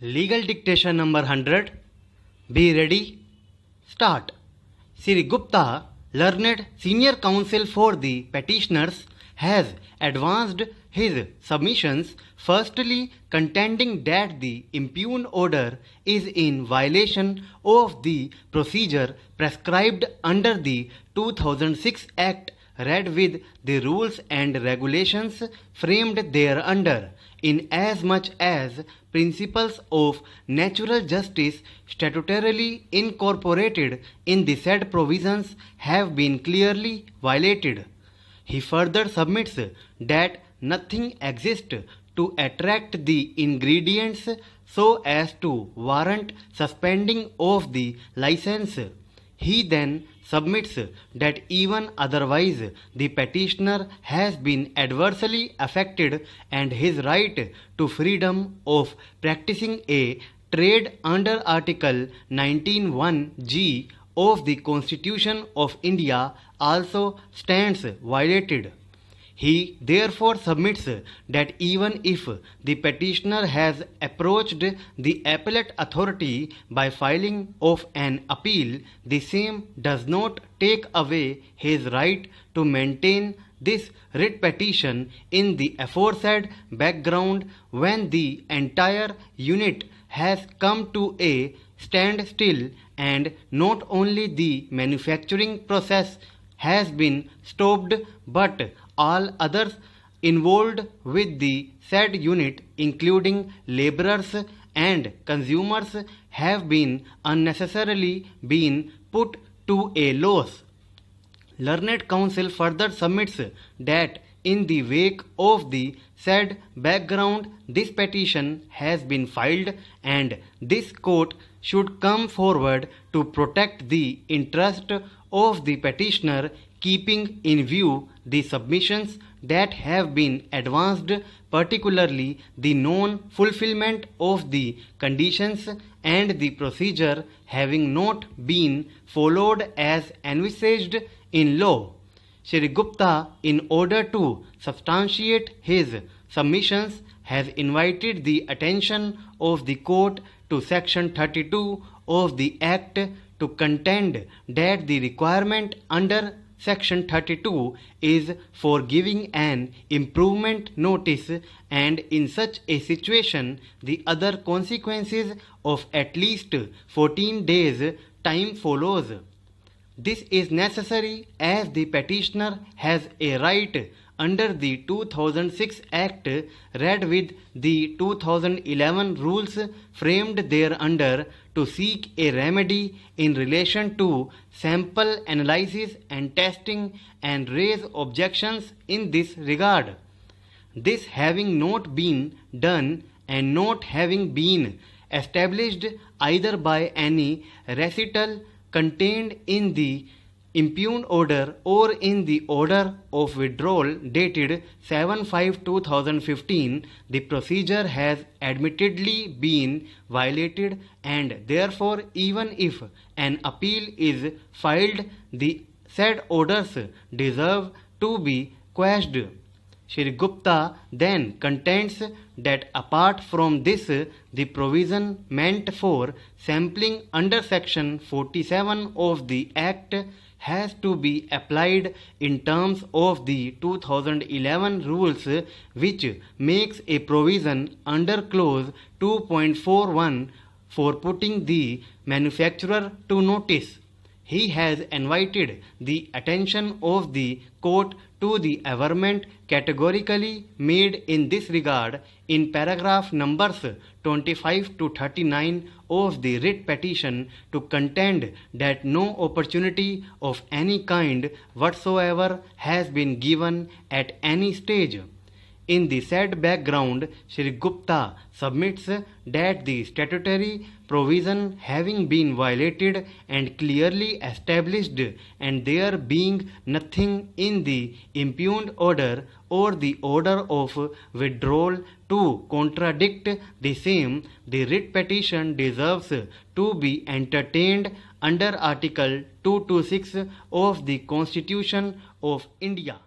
Legal dictation number 100. Be ready. Start. Sri Gupta, learned senior counsel for the petitioners, has advanced his submissions, firstly contending that the impugned order is in violation of the procedure prescribed under the 2006 Act, read with the rules and regulations framed thereunder, inasmuch as principles of natural justice statutorily incorporated in the said provisions have been clearly violated. He further submits that nothing exists to attract the ingredients so as to warrant suspending of the license. He then submits that even otherwise the petitioner has been adversely affected and his right to freedom of practicing a trade under Article 19(1)(g) of the Constitution of India also stands violated. He therefore submits that even if the petitioner has approached the appellate authority by filing of an appeal, the same does not take away his right to maintain this writ petition in the aforesaid background when the entire unit has come to a standstill and not only the manufacturing process has been stopped but all others involved with the said unit, including laborers and consumers, have been unnecessarily been put to a loss. Learned counsel further submits that in the wake of the said background this petition has been filed and this court should come forward to protect the interest of the petitioner, keeping in view the submissions that have been advanced, particularly the non-fulfillment of the conditions and the procedure having not been followed as envisaged in law. Sri Gupta, in order to substantiate his submissions, has invited the attention of the court to Section 32 of the Act to contend that the requirement under Section 32 is for giving an improvement notice, and in such a situation the other consequences of at least 14 days time follows. This is necessary as the petitioner has a right under the 2006 Act, read with the 2011 rules framed thereunder, to seek a remedy in relation to sample analysis and testing and raise objections in this regard. This having not been done and not having been established either by any recital contained in the impugned order or in the order of withdrawal dated 7/5/2015, the procedure has admittedly been violated, and therefore even if an appeal is filed, the said orders deserve to be quashed. Sri Gupta then contends that apart from this, the provision meant for sampling under Section 47 of the Act has to be applied in terms of the 2011 rules, which makes a provision under clause 2.41 for putting the manufacturer to notice. He has invited the attention of the court to the averment categorically made in this regard in paragraph numbers 25 to 39 of the writ petition, to contend that no opportunity of any kind whatsoever has been given at any stage. In the said background, Sri Gupta submits that the statutory provision having been violated and clearly established, and there being nothing in the impugned order or the order of withdrawal to contradict the same, the writ petition deserves to be entertained under Article 226 of the Constitution of India.